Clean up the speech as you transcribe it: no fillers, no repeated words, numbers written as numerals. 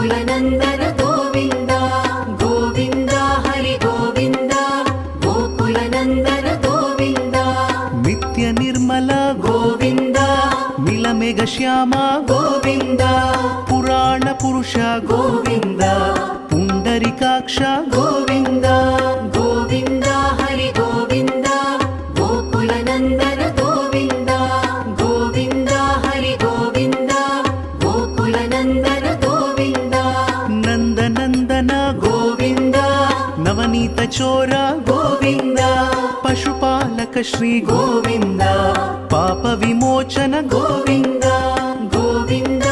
गोकुलनन्दन गोविन्द गोविन्द हरि गोविन्द गोकुलनन्दन गोविन्द नित्य निर्मल गोविन्द नीलमेघ श्याम गोविन्द पुराण पुरुष गोविन्द पुण्डरीकाक्ष गोविन्द गोविन्द हरि गोविन्द गोकुलनन्दन गोविन्द गोविन्द हरि गोविन्द गोकुलनन्दन गोविन्द नन्दनन्दन गोविन्द नवनीत चोर गोविन्द पशुपालक श्री गोविन्द पाप विमोचन गोविन्द गोविन्द